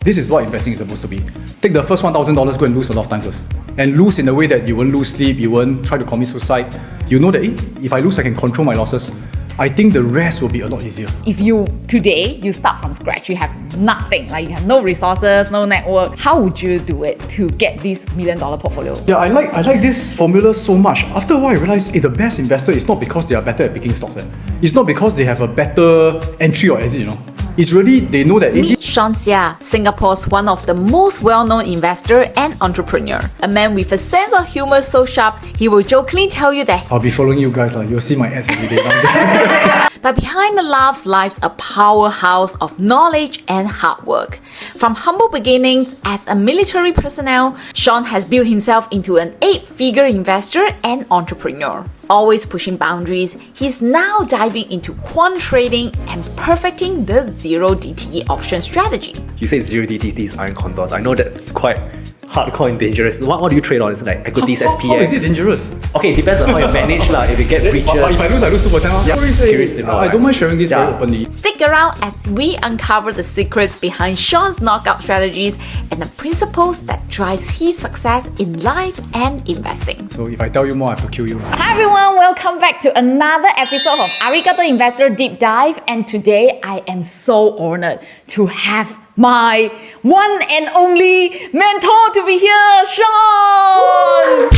This is what investing is supposed to be. Take the first $1,000, go and lose a lot of times first. And lose in a way that you won't lose sleep, you won't try to commit suicide. You know that if I lose, I can control my losses. I think the rest will be a lot easier. If today you start from scratch, you have nothing, like you have no resources, no network, how would you do it to get this $1 million portfolio? Yeah, I like this formula so much. After a while, I realized the best investor is not because they are better at picking stocks. It's not because they have a better entry or exit, It's really, they know that... Meet Seah, Singapore's one of the most well-known investor and entrepreneur. A man with a sense of humor so sharp, he will jokingly tell you that I'll be following you guys, you'll see my ads every day. but behind the laughs lies a powerhouse of knowledge and hard work. From humble beginnings as a military personnel, Seah has built himself into an 8-figure investor and entrepreneur. Always pushing boundaries, he's now diving into quant trading and perfecting the zero DTE option strategy. You say zero DTEs aren't contours. I know that's quite hardcore and dangerous. What do you trade on? Is it like equities, SPX? How is it dangerous? Okay, it depends on how you manage lah. If you get breaches. But if I lose 2%. Yeah, curious to know, I don't mind sharing this very openly. Stick around as we uncover the secrets behind Seah's knockout strategies and the principles that drives his success in life and investing. So if I tell you more, I have to kill you. Hi everyone, welcome back to another episode of Arigato Investor Deep Dive, and today I am so honored to have my one and only mentor to be here, Seah!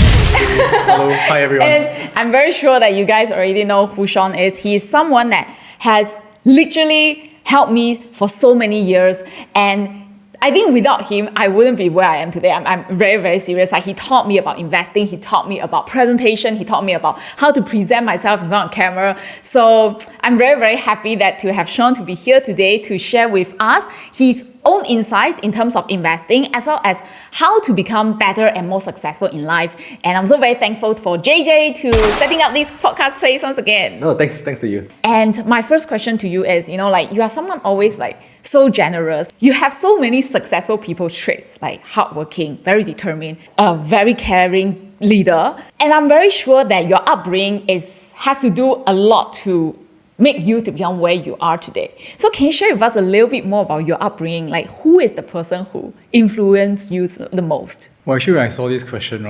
Hello, hi everyone. And I'm very sure that you guys already know who Seah is. He is someone that has literally helped me for so many years, and I think without him, I wouldn't be where I am today. I'm very, very serious. He taught me about investing. He taught me about presentation. He taught me about how to present myself in front of camera. So I'm very, very happy to have Seah to be here today to share with us his own insights in terms of investing, as well as how to become better and more successful in life. And I'm so very thankful for JJ to setting up this podcast place once again. No, thanks to you. And my first question to you is, you are someone always so generous. You have so many successful people traits, like hardworking, very determined, a very caring leader. And I'm very sure that your upbringing has to do a lot to make you to become where you are today. So can you share with us a little bit more about your upbringing? Like, who is the person who influenced you the most? Well, actually, when I saw this question,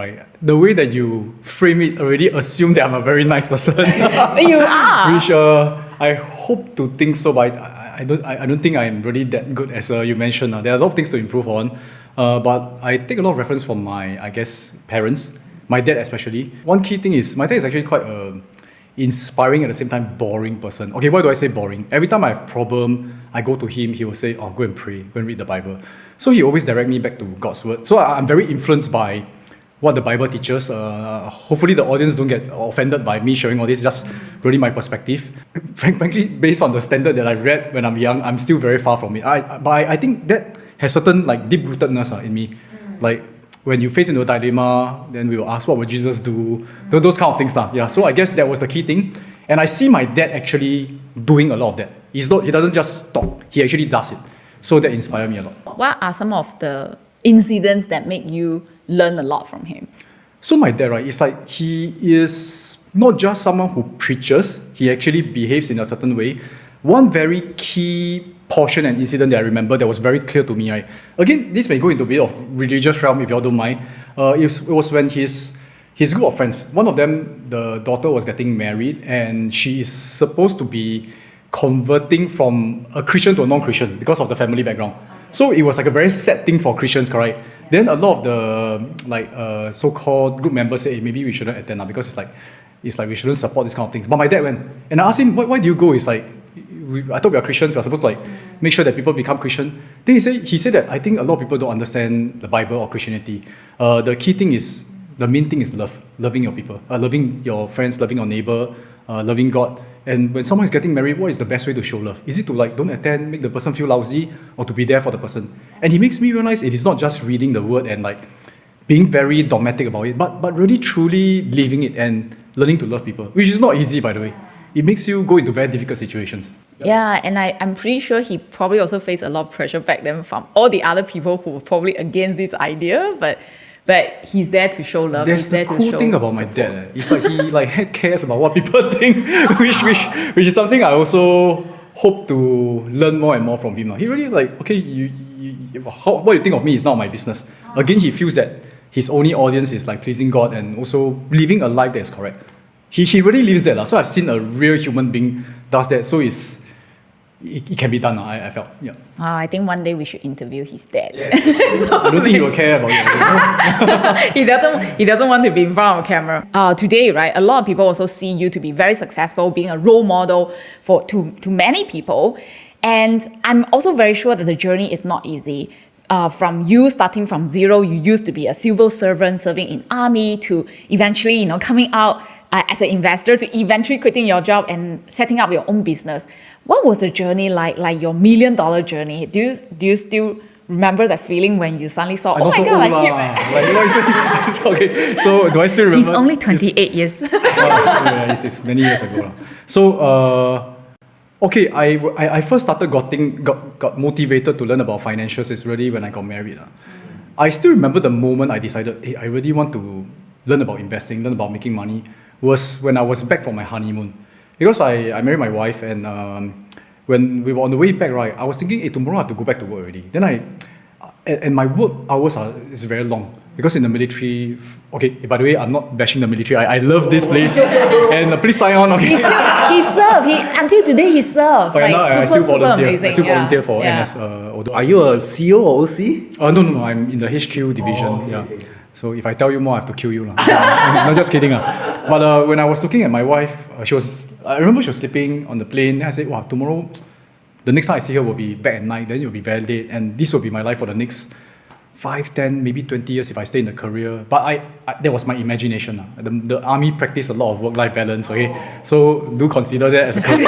the way that you frame it already assumed that I'm a very nice person. You are. Which I hope to think so, but I don't think I'm really that good as you mentioned. There are a lot of things to improve on, but I take a lot of reference from my, parents, my dad especially. One key thing is my dad is actually quite inspiring at the same time boring person. Okay, why do I say boring? Every time I have problem, I go to him, he will say, go and pray, go and read the Bible. So he always direct me back to God's word. So I'm very influenced by what the Bible teaches. Hopefully the audience don't get offended by me sharing all this, just really my perspective. Frankly, based on the standard that I read when I'm young, I'm still very far from it. But I think that has certain deep-rootedness in me. When you face into a dilemma, then we will ask, what would Jesus do? Those kind of things. Yeah, so I guess that was the key thing. And I see my dad actually doing a lot of that. He doesn't just talk, he actually does it. So that inspired me a lot. What are some of the incidents that make you learn a lot from him? So my dad, it's he is not just someone who preaches, he actually behaves in a certain way. One very key portion and incident that I remember that was very clear to me, again, this may go into a bit of religious realm if you all don't mind. It was when his group of friends, one of them, the daughter was getting married, and she is supposed to be converting from a Christian to a non-Christian because of the family background. So it was a very sad thing for Christians, correct? Then a lot of the so-called group members say, maybe we shouldn't attend because it's like we shouldn't support this kind of things. But my dad went, and I asked him, why do you go? It's I thought we are Christians, we are supposed to make sure that people become Christian. Then he said that I think a lot of people don't understand the Bible or Christianity. The main thing is love, loving your people, loving your friends, loving your neighbor, loving God. And when someone is getting married, what is the best way to show love? Is it to don't attend, make the person feel lousy, or to be there for the person? And he makes me realize it is not just reading the word and being very dogmatic about it, but really truly living it and learning to love people, which is not easy, by the way. It makes you go into very difficult situations. Yeah, and I'm pretty sure he probably also faced a lot of pressure back then from all the other people who were probably against this idea, but he's there to show love. That's the cool thing about my dad. It's he cares about what people think, which is something I also hope to learn more and more from him. He really okay, what you think of me is not my business. Again, he feels that his only audience is like pleasing God and also living a life that is correct. He really lives that. So I've seen a real human being does that. So it can be done, I felt. Yeah. I think one day we should interview his dad. I don't think he will care about it. He doesn't want to be in front of camera. Today, right, a lot of people also see you to be very successful, being a role model to many people. And I'm also very sure that the journey is not easy. From you starting from zero, you used to be a civil servant serving in army to eventually, coming out as an investor to eventually quitting your job and setting up your own business. What was the journey like your $1 million journey? Do you still remember that feeling when you suddenly saw, oh my God, I hit Okay, so do I still remember? He's only 28 years. It's many years ago. So, okay, I first started got motivated to learn about financials is really when I got married. I still remember the moment I decided, hey, I really want to learn about investing, learn about making money, was when I was back from my honeymoon. Because I married my wife, and when we were on the way back, right, I was thinking, hey, tomorrow I have to go back to work already. Then and my work hours is very long. Because in the military, okay, by the way, I'm not bashing the military. I love this place. And please sign on. Okay. He served. Until today, he served. Okay, I still volunteer. Amazing. I still volunteer for NS. Are you a CEO or OC? No. I'm in the HQ division. Okay, yeah. okay. So if I tell you more, I have to kill you. No, just kidding. But when I was looking at my wife, I remember she was sleeping on the plane. Then I said, wow, tomorrow, the next time I see her will be back at night. Then it will be very late. And this will be my life for the next 5, 10, maybe 20 years if I stay in the career. But that was my imagination. The army practiced a lot of work-life balance. Okay, so do consider that as a career.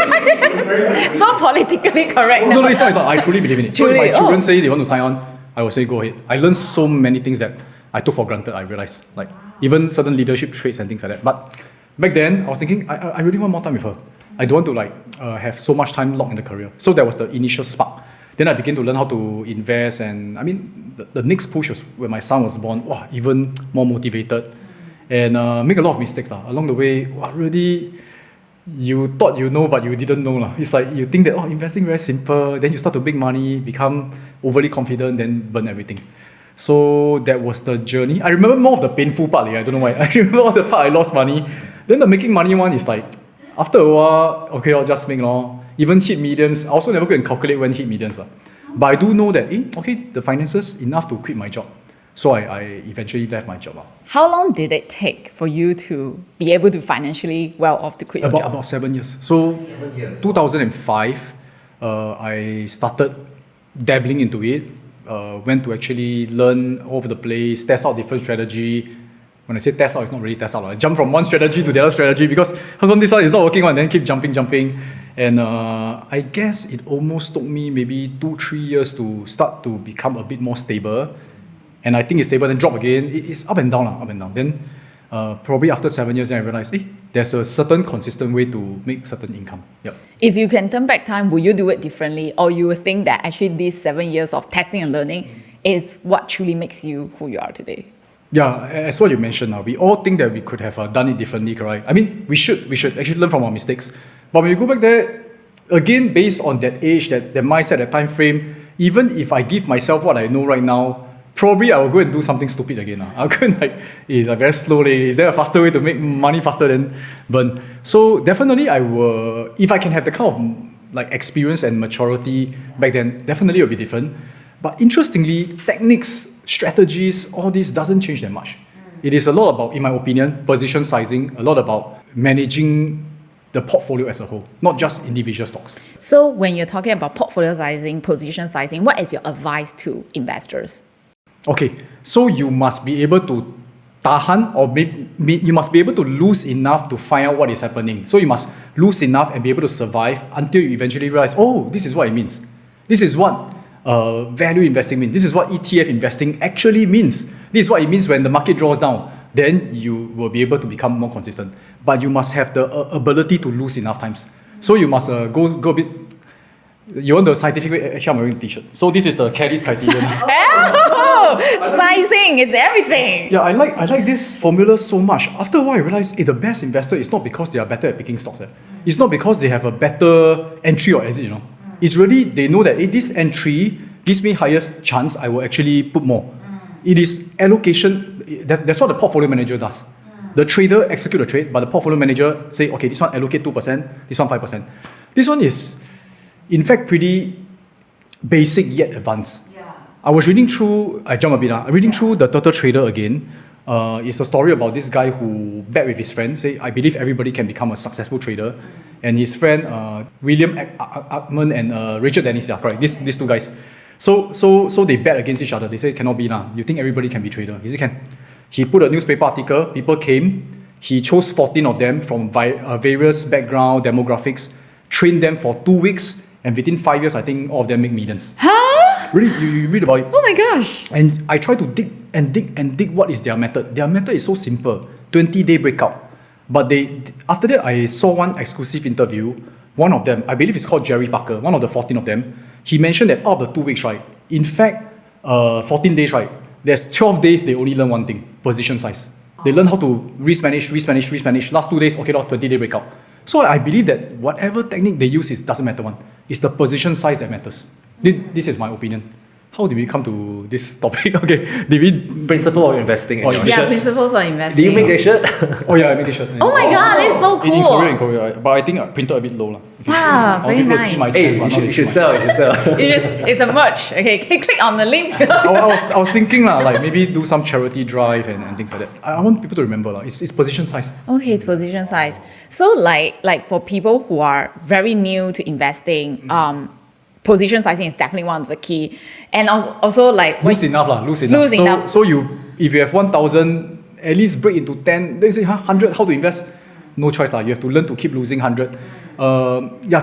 So politically correct. No, it's not. I truly believe in it. So if my children say they want to sign on, I will say go ahead. I learned so many things that I took for granted. I realized, like even certain leadership traits and things like that. But back then, I was thinking, I really want more time with her. I don't want to have so much time locked in the career. So that was the initial spark. Then I began to learn how to invest, and I mean, the next push was when my son was born. Wow, even more motivated, and make a lot of mistakes along the way. Wow, really, you thought you know, but you didn't know. It's like you think that investing very simple. Then you start to make money, become overly confident, then burn everything. So that was the journey. I remember more of the painful part. I don't know why. I remember all the part I lost money. Then the making money one is like, after a while, okay, I'll just make even hit millions. I also never go and calculate when hit millions. But I do know that, the finances enough to quit my job. So I eventually left my job. How long did it take for you to be able to financially well off to quit your job? About 7 years. So 2005, I started dabbling into it. Went to actually learn all over the place, test out different strategy. When I say test out, it's not really test out. I jump from one strategy to the other strategy because how come this one is not working and then keep jumping. And I guess it almost took me maybe 2-3 years to start to become a bit more stable. And I think it's stable, then drop again. It's up and down. Then probably after 7 years, then I realized, there's a certain consistent way to make certain income. Yep. If you can turn back time, will you do it differently? Or you will think that actually these 7 years of testing and learning is what truly makes you who you are today? Yeah, as what you mentioned, we all think that we could have done it differently, correct? I mean, we should actually learn from our mistakes. But when you go back there, again, based on that age, that mindset, that time frame, even if I give myself what I know right now, probably I will go and do something stupid again. I'll go and very slowly. Is there a faster way to make money faster than burn? So definitely I will, if I can have the kind of experience and maturity back then, definitely it will be different. But interestingly, techniques, strategies, all this doesn't change that much. It is a lot about, in my opinion, position sizing, a lot about managing the portfolio as a whole, not just individual stocks. So when you're talking about portfolio sizing, position sizing, what is your advice to investors? Okay, so you must be able to tahan, or you must be able to lose enough to find out what is happening. So you must lose enough and be able to survive until you eventually realize, this is what it means. This is what value investing means. This is what ETF investing actually means. This is what it means when the market draws down. Then you will be able to become more consistent. But you must have the ability to lose enough times. So you must go a bit. You want the scientific way? Actually, I'm wearing a t-shirt. So this is the Kelly's criterion. Sizing is everything. Yeah, I like this formula so much. After a while, I realized the best investor is not because they are better at picking stocks. It's not because they have a better entry or exit. It's really they know that this entry gives me highest chance, I will actually put more. It is allocation. That's what the portfolio manager does. The trader execute the trade, but the portfolio manager say, okay, this one allocate 2%, this one 5%. This one is, in fact, pretty basic yet advanced. I was reading through, I jump a bit, reading through the Turtle Trader again. It's a story about this guy who bet with his friend, say, I believe everybody can become a successful trader. And his friend, William Ackman and Richard Dennis, yeah, correct, these two guys. So they bet against each other. They say, cannot be lah. You think everybody can be trader? He said, can. He put a newspaper article, people came, he chose 14 of them from various background, demographics, trained them for 2 weeks, and within 5 years, I think all of them make millions. Huh? Really, you read about it. Oh my gosh. And I try to dig what is their method. Their method is so simple, 20-day breakout. But after that, I saw one exclusive interview. One of them, I believe it's called Jerry Parker, one of the 14 of them. He mentioned that out of the 2 weeks, right, in fact, 14 days, right, there's 12 days they only learn one thing, position size. They learn how to risk manage. Last 2 days, okay, 20-day breakout. So I believe that whatever technique they use doesn't matter one. It's the position size that matters. This is my opinion. How did we come to this topic? Okay, did we... Principle of investing in your Yeah, shirt. principles of investing. Do you make that shirt? Oh yeah, I made this shirt. Oh my god, it's so cool. In Korea, right? But I think I printed a bit low. Okay. Ah, I want very people to nice. see my Hey, chest, but you not should see sell. You should sell. It's a merch. Okay, click on the link. I was thinking like maybe do some charity drive and things like that. I want people to remember it's position size. Okay, it's position size. So like for people who are very new to investing, position sizing is definitely one of the key. And also like Lose enough. So if you have 1,000, at least break into 10. They say 100. How to invest? No choice lah. You have to learn to keep losing 100.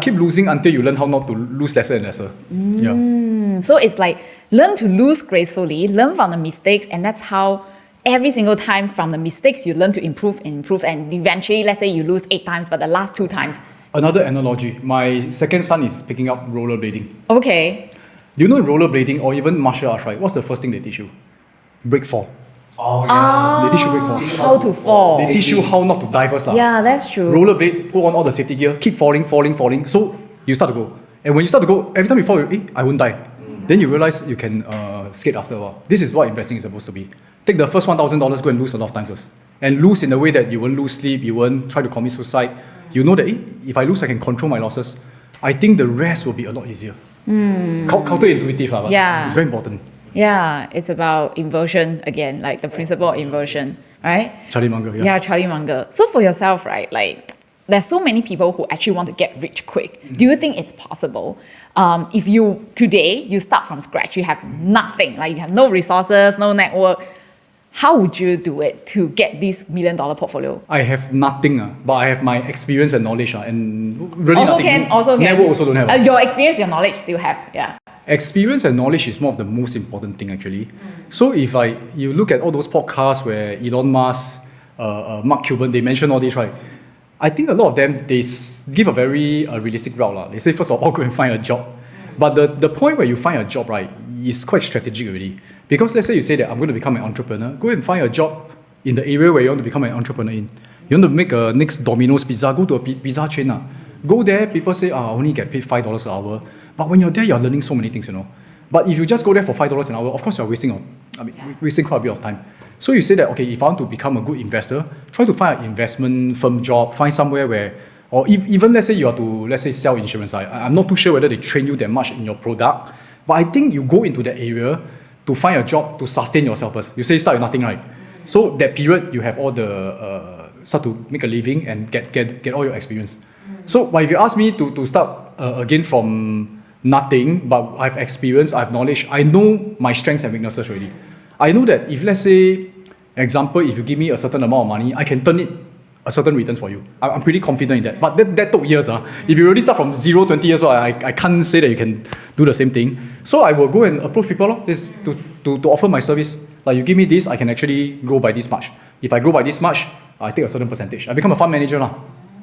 Keep losing until you learn how not to lose lesser and lesser. Yeah. So it's like learn to lose gracefully, learn from the mistakes, and that's how every single time from the mistakes you learn to improve, and eventually, let's say you lose 8 times, but the last 2 times. Another analogy. My second son is picking up rollerblading. Okay. Do you know in rollerblading or even martial arts, right? What's the first thing they teach you? Break fall. Oh yeah. They teach you break fall. How to fall. They teach you how not to dive first. Yeah, that's true. Rollerblade, put on all the safety gear, keep falling. So you start to go. And when you start to go, every time you fall, I won't die. Then you realize you can skate after a while. This is what investing is supposed to be. Take the first $1,000, go and lose a lot of times first. And lose in a way that you won't lose sleep, you won't try to commit suicide. You know that if I lose, I can control my losses. I think the rest will be a lot easier. Counterintuitive, but Yeah. it's very important. Yeah, it's about inversion again, like the principle of inversion, right? Charlie Munger, yeah. Yeah, Charlie Munger. So for yourself, right, like there's so many people who actually want to get rich quick. Do you think it's possible? If today you start from scratch, you have nothing, like you have no resources, no network, how would you do it to get this $1 million portfolio? I have nothing, but I have my experience and knowledge, and really Also nothing. can. Network also don't have. Your experience, your knowledge still have, yeah. Experience and knowledge is one of the most important thing actually. So if you look at all those podcasts where Elon Musk, Mark Cuban, they mention all this, right? I think a lot of them, they give a very realistic route. They say, first of all, go and find a job. But the point where you find a job, right, is quite strategic already. Because let's say you say that I'm going to become an entrepreneur, go and find a job in the area where you want to become an entrepreneur in. You want to make a next Domino's pizza, go to a pizza chain. Go there, people say, I only get paid $5 an hour. But when you're there, you're learning so many things, But if you just go there for $5 an hour, of course you're wasting quite a bit of time. So you say that, okay, if I want to become a good investor, try to find an investment firm job, find somewhere where, or even let's say you have to, let's say, sell insurance. I'm not too sure whether they train you that much in your product, but I think you go into that area to find a job to sustain yourself first. You say start with nothing, right? So that period, you have all the, start to make a living and get all your experience. So, but if you ask me to start again from nothing, but I've experience, I have knowledge, I know my strengths and weaknesses already. I know that if, let's say, example, if you give me a certain amount of money, I can turn it a certain returns for you. I'm pretty confident in that. But that took years. If you already start from 0, 20 years old, I can't say that you can do the same thing. So I will go and approach people to offer my service. Like you give me this, I can actually grow by this much. If I grow by this much, I take a certain percentage. I become a fund manager.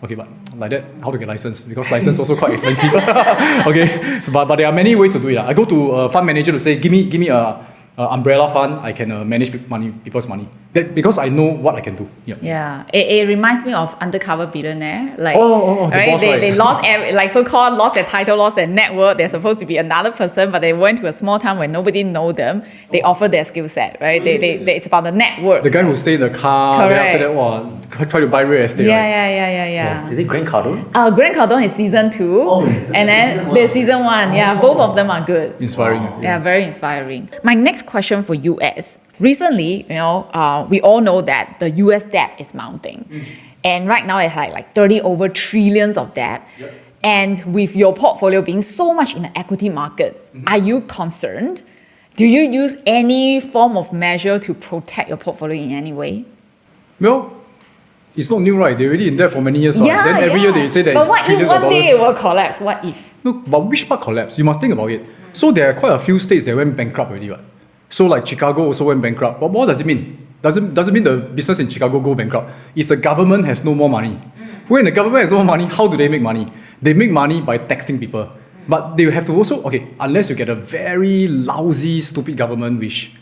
Okay, but like that, how to get license? Because license also quite expensive. Okay, but there are many ways to do it. I go to a fund manager to say, give me a umbrella fund. I can manage people's money. because I know what I can do. Yeah. Yeah, it reminds me of Undercover Billionaire. Like, the right? boss, right? They lost like so-called lost their title, lost their network. They're supposed to be another person, but they went to a small town where nobody know them. They offer their skill set, right? It's about the network. The guy who stayed in the car, then after that, try to buy real estate. Right? Yeah. Is it Grant Cardone? Grant Cardone is season 2, and then there's season 1. Yeah, both of them are good. Inspiring. Yeah, very inspiring. My next question for you is, recently, we all know that the US debt is mounting. And right now it's like 30 over trillions of debt. Yep. And with your portfolio being so much in the equity market, are you concerned? Do you use any form of measure to protect your portfolio in any way? Well, it's not new, right? They're already in debt for many years. Right? Then every year they say that but it's what if trillions of one day dollars. it will collapse? What if? Look, but which part collapsed? You must think about it. So there are quite a few states that went bankrupt already, right? So like Chicago also went bankrupt. But what does it mean? Doesn't mean the business in Chicago go bankrupt. It's the government has no more money. When the government has no more money, how do they make money? They make money by taxing people. But they have to also, unless you get a very lousy, stupid government, which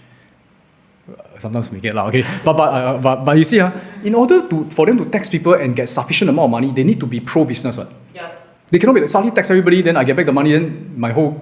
sometimes we get lah, okay. But you see, in order for them to tax people and get sufficient amount of money, they need to be pro-business, right? Yeah. They cannot be like, suddenly tax everybody, then I get back the money, then my whole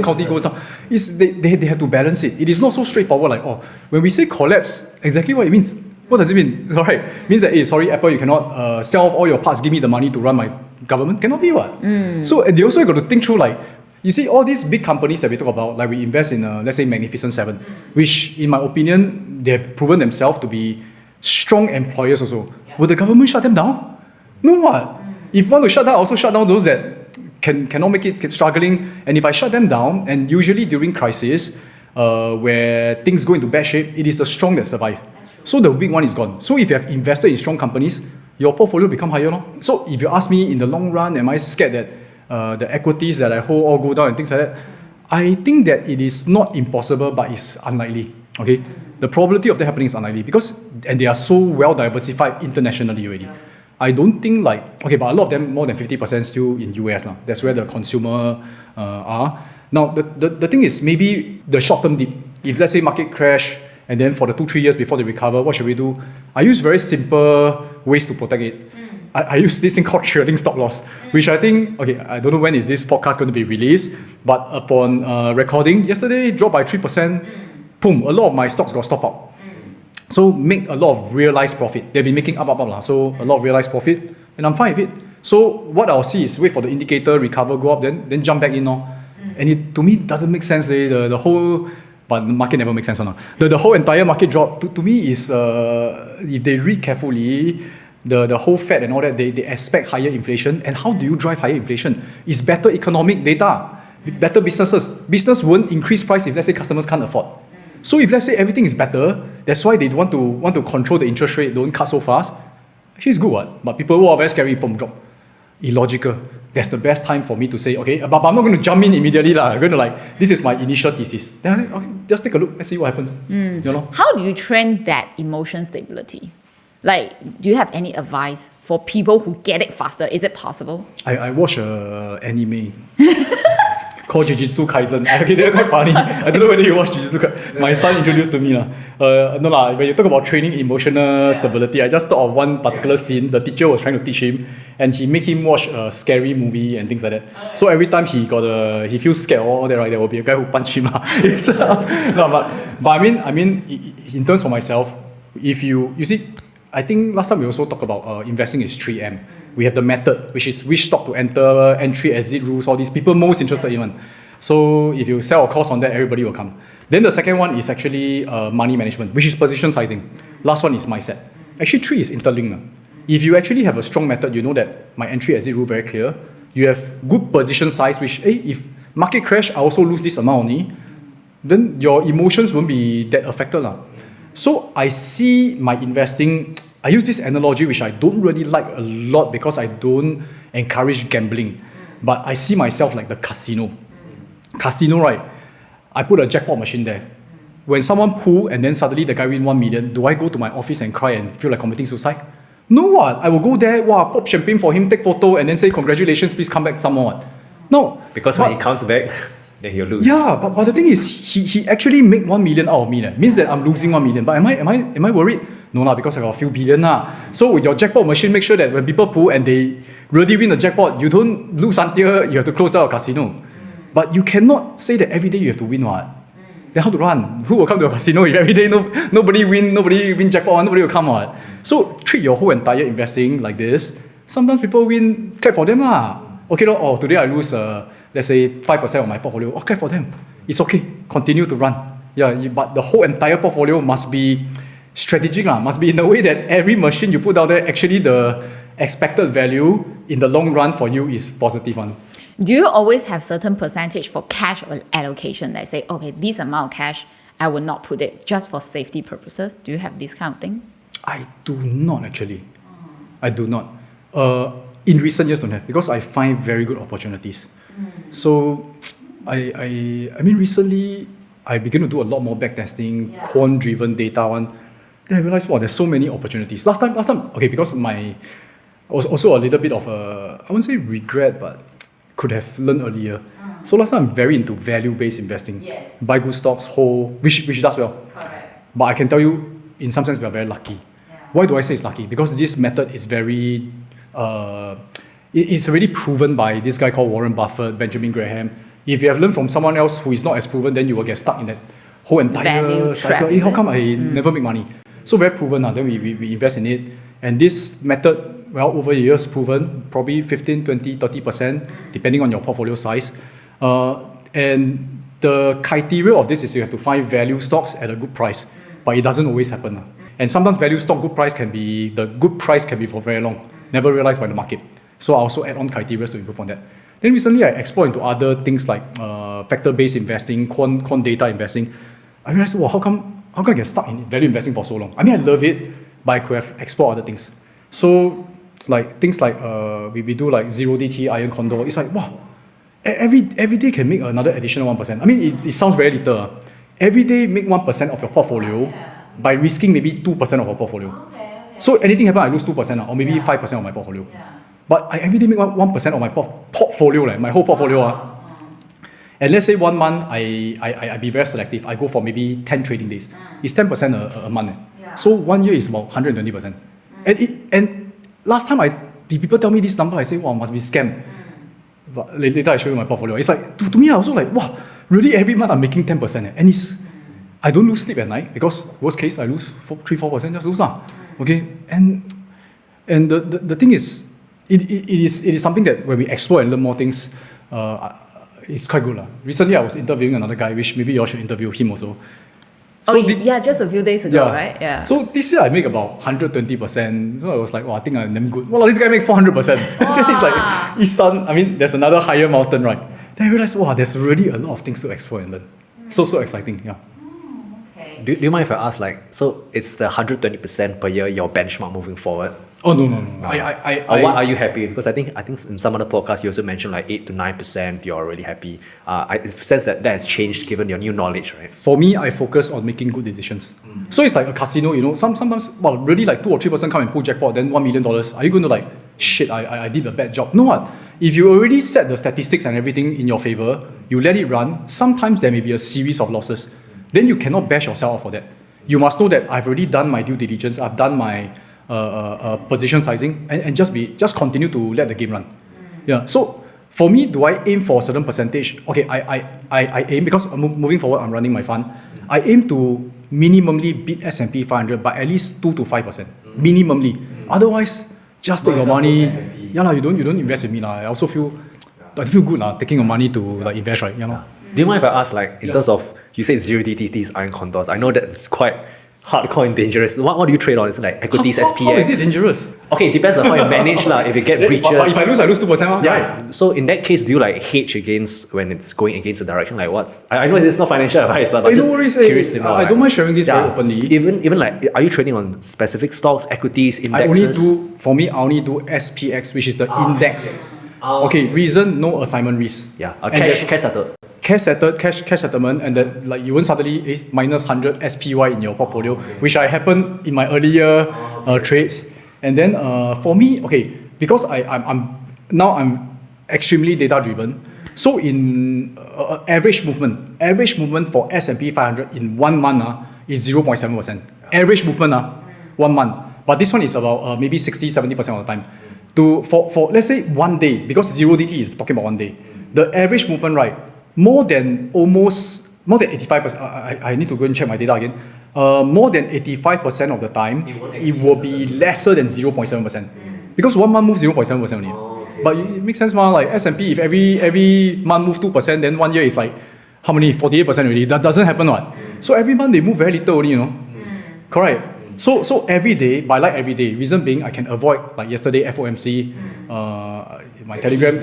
county goes down. They have to balance it. It is not so straightforward like, when we say collapse, exactly what it means. What does it mean? Right? It means that, hey, sorry, Apple, you cannot sell off all your parts, give me the money to run my government. Cannot be what? So they also got to think through like, you see all these big companies that we talk about, like we invest in, let's say, Magnificent Seven, which in my opinion, they have proven themselves to be strong employers also. Will the government shut them down? No what? If you want to shut down, also shut down those that cannot make it, struggling. And if I shut them down, and usually during crisis, where things go into bad shape, it is the strong that survive. So the weak one is gone. So if you have invested in strong companies, your portfolio become higher. No? So if you ask me in the long run, am I scared that the equities that I hold all go down and things like that? I think that it is not impossible, but it's unlikely. Okay, the probability of that happening is unlikely and they are so well diversified internationally already. I don't think but a lot of them, more than 50% still in US now. That's where the consumer are. Now, the thing is maybe the short-term dip. If let's say market crash, and then for the 2-3 years before they recover, what should we do? I use very simple ways to protect it. I use this thing called trailing stop loss, which I think, I don't know when is this podcast going to be released, but upon recording, yesterday dropped by 3%, boom, a lot of my stocks got stopped out. So make a lot of realized profit. They've been making up. So a lot of realized profit, and I'm fine with it. So what I'll see is wait for the indicator recover, go up, then jump back in. And it to me doesn't make sense. The whole, but the market never makes sense. The whole entire market drop to me is if they read carefully, the whole Fed and all that, they expect higher inflation. And how do you drive higher inflation? It's better economic data, better businesses. Business won't increase price if let's say customers can't afford. So if let's say everything is better, that's why they want to control the interest rate, don't cut so fast. Actually, it's good what? But people who are very scary, boom, drop. Illogical. That's the best time for me to say, but I'm not going to jump in immediately. I'm going to this is my initial thesis. Then just take a look, let's see what happens. How do you train that emotion stability? Do you have any advice for people who get it faster? Is it possible? I watch anime called Jujutsu Kaisen. They're quite funny. I don't know whether you watch Jujutsu Kaisen. My son introduced to me. When you talk about training emotional stability, I just thought of one particular scene. The teacher was trying to teach him, and he made him watch a scary movie and things like that. So every time he feels scared or all that, right, there will be a guy who punch him. But I mean, in terms of myself, if you see, I think last time we also talked about investing is 3M. We have the method, which is which stock to enter, entry, exit rules, all these people most interested in one. So if you sell a course on that, everybody will come. Then the second one is actually money management, which is position sizing. Last one is mindset. Actually, 3 is interlinked. If you actually have a strong method, you know that my entry, exit rule very clear. You have good position size, which if market crash, I also lose this amount only. Then your emotions won't be that affected. So I see my investing, I use this analogy which I don't really like a lot because I don't encourage gambling. But I see myself like the casino. Casino, right? I put a jackpot machine there. When someone pull and then suddenly the guy win 1 million, do I go to my office and cry and feel like committing suicide? No what? I will go there, pop champagne for him, take photo and then say congratulations, please come back some more. No. Because when he comes back, Then he'll lose. Yeah, but the thing is, he actually make 1 million out of me. Means that I'm losing 1 million. But am I worried? No lah, because I got a few billion lah. So with your jackpot machine, make sure that when people pull and they really win the jackpot, you don't lose until you have to close down a casino. But you cannot say that every day you have to win what. Then how to run? Who will come to a casino if every day nobody win jackpot, nobody will come what? So treat your whole entire investing like this. Sometimes people win, clap for them lah. Okay, today I lose let's say 5% of my portfolio. Okay, for them. It's okay. Continue to run. Yeah, but the whole entire portfolio must be strategic, must be in a way that every machine you put down there, actually the expected value in the long run for you is positive one. Do you always have certain percentage for cash or allocation that say, okay, this amount of cash, I will not put it just for safety purposes? Do you have this kind of thing? I do not actually. I do not. In recent years, don't have, because I find very good opportunities. So, I mean, recently I began to do a lot more backtesting, quant-driven data one. Then I realized, wow, there's so many opportunities. Last time, okay, because I was also a little bit of a, I wouldn't say regret, but could have learned earlier. So last time I'm very into value-based investing. Yes. Buy good stocks, hold, which does well. Correct. But I can tell you, in some sense, we are very lucky. Yeah. Why do I say it's lucky? Because this method is very, it's already proven by this guy called Warren Buffett, Benjamin Graham. If you have learned from someone else who is not as proven, then you will get stuck in that whole entire Value cycle. trap, How come I never make money? So very proven. Then we invest in it. And this method, well, over the years proven, probably 15, 20, 30%, depending on your portfolio size. And the criteria of this is you have to find value stocks at a good price. But it doesn't always happen. And sometimes value stock good price can be, the good price can be for very long, never realized by the market. So I also add on criteria to improve on that. Then recently I explored into other things like factor-based investing, quant data investing. I realized, well, how come I get stuck in value investing for so long? I mean, I love it, but I could have explored other things. So it's like things like we do like 0DT, iron condor. It's like, wow, every day can make another additional 1%. I mean, it sounds very little. Every day make 1% of your portfolio by risking maybe 2% of your portfolio. Okay. So anything happen, I lose 2% or maybe 5% of my portfolio. But I every day make 1% of my portfolio, like my whole portfolio. And let's say 1 month, I be very selective. I go for maybe 10 trading days. It's 10% a month. So 1 year is about 120%. And last time people tell me this number, I say, wow, must be scam. But later I show you my portfolio. It's like, to me, I also like, wow, really every month I'm making 10%. And I don't lose sleep at night because worst case, I lose 3-4%, just lose. Okay? And the thing is, it is something that when we explore and learn more things, it's quite good. Recently, I was interviewing another guy, which maybe you all should interview him also. So just a few days ago, right? Yeah. So this year I make about 120%. So I was like, wow, I think I'm damn good. Well, this guy make 400%. Then it's like, I mean, there's another higher mountain, right? Then I realized, wow, there's really a lot of things to explore and learn. So exciting, yeah. Okay. Do you mind if I ask, like, so it's the 120% per year your benchmark moving forward? Oh no. What are you happy? Because I think in some other podcasts you also mentioned like 8 to 9% you're really happy. I sense that has changed given your new knowledge, right? For me, I focus on making good decisions. So it's like a casino, you know. Sometimes, well, really like 2 or 3% come and pull jackpot, then $1 million. Are you going to like, shit, I did a bad job? No, what? If you already set the statistics and everything in your favor, you let it run. Sometimes there may be a series of losses. Then you cannot bash yourself for that. You must know that I've already done my due diligence. I've done my position sizing and just continue to let the game run. Yeah. So for me, do I aim for a certain percentage? Okay, I aim because moving forward, I'm running my fund. I aim to minimally beat S&P 500 by at least 2 to 5%. Minimally. Otherwise, just take your money. Yeah, you don't invest in me. I also feel good taking your money to like invest, right? You know? Do you mind if I ask, like, in terms of, you said 0DTTs, iron condors, I know that it's quite hardcore and dangerous. What do you trade on? Is it like equities, SPX? How is it dangerous? Okay, it depends on how you manage if you get breaches. But if I lose 2%. Yeah. Right. So in that case, do you like hedge against when it's going against the direction? Like I know it's not financial advice, but just curious to know. I don't mind sharing this very openly. Even like, are you trading on specific stocks, equities, indexes? I only do SPX, which is the index. Okay, reason, no assignment risk. Yeah, cash settled. Cash settlement, and that like you won't suddenly minus 100 SPY in your portfolio, which I happened in my earlier trades. And then for me, okay, because I'm extremely data driven, So in average movement for S&P 500 in 1 month is 0.7%. Average movement 1 month. But this one is about maybe 60-70% of the time. For let's say 1 day, because 0DT is talking about 1 day. The average movement, right, more than 85%. I need to go and check my data again. More than 85% of the time, it will be lesser than 0.7%. Because 1 month moves 0.7% only. But it makes sense, like S&P, if every month move 2%, then 1 year is like, how many? 48% already. That doesn't happen, what? So every month they move very little only, Correct. So every day, but I like every day. Reason being, I can avoid, like yesterday, FOMC, my Telegram,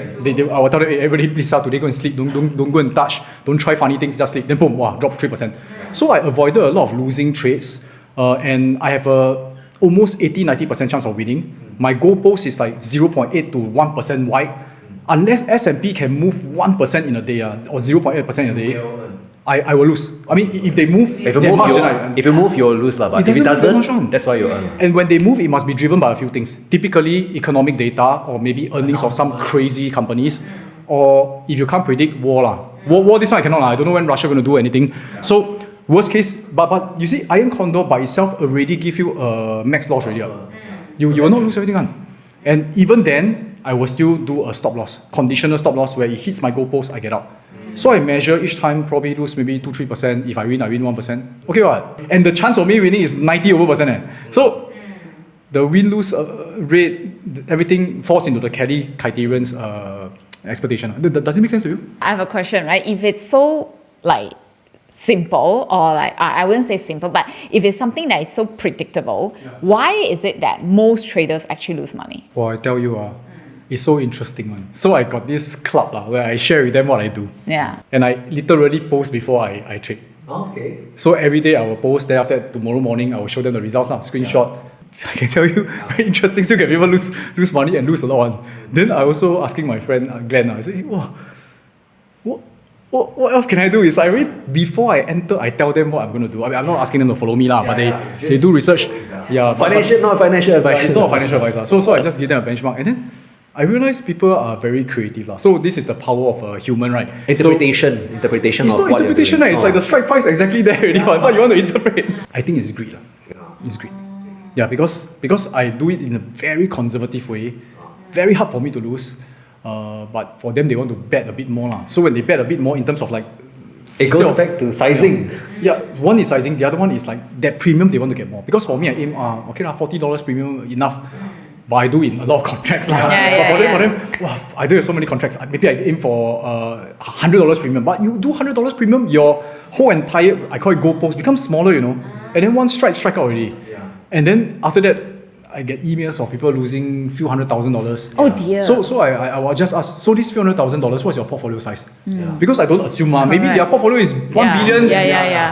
I will tell them, hey, everybody please start today, go and sleep, don't go and touch, don't try funny things, just sleep. Then boom, wow, drop 3%. So I avoided a lot of losing trades, and I have almost 80-90% chance of winning. My goalpost is like 0.8 to 1% wide. Unless S&P can move 1% in a day, or 0.8% in a day, I will lose. I mean, if they move, if you move, you'll lose, but if it doesn't, that's why you earn. And when they move, it must be driven by a few things. Typically, economic data, or maybe earnings of some crazy companies, or if you can't predict war, this one I cannot. I don't know when Russia going to do anything. So worst case, but you see, Iron Condor by itself already give you a max loss already. You will not lose everything. And even then, I will still do a stop loss, conditional stop loss, where it hits my goalpost, I get out. So I measure each time, probably lose maybe 2-3%. If I win 1%. Okay, what? And the chance of me winning is 90%. So the win-lose rate, everything falls into the Kelly criterion's expectation. Does it make sense to you? I have a question, right? If it's so simple, or I wouldn't say simple, but if it's something that is so predictable, why is it that most traders actually lose money? Well, I tell you, it's so interesting. So I got this club where I share with them what I do. Yeah. And I literally post before I trade. Okay. So every day I will post, then after that, tomorrow morning I will show them the results, screenshot. Yeah. I can tell you, very interesting. Still can people lose money and lose a lot. Then I also asking my friend Glenn, I say, hey, what else can I do? It's like before I enter, I tell them what I'm going to do. I mean, I'm not asking them to follow me, but they do research. Not financial advice. It's not financial advice. So I just give them a benchmark. And then I realize people are very creative. So this is the power of a human, right? Interpretation it's of not what interpretation, you're doing. It's like the strike price exactly there already. What you want to interpret? I think it's greed. It's greed. Yeah, because I do it in a very conservative way. Very hard for me to lose. But for them, they want to bet a bit more. So when they bet a bit more in terms of it goes back to sizing. Yeah, one is sizing. The other one is that premium they want to get more. Because for me, I aim, $40 premium enough. But I do in a lot of contracts. But for them, I do have so many contracts. Maybe I aim for $100 premium. But you do $100 premium, your whole entire, I call it goalpost, becomes smaller, And then one strike out already. Yeah. And then after that, I get emails of people losing few $100,000. Oh dear. So I will just ask, so this few $100,000, what's your portfolio size? Yeah. Because I don't assume, maybe their portfolio is 1 billion,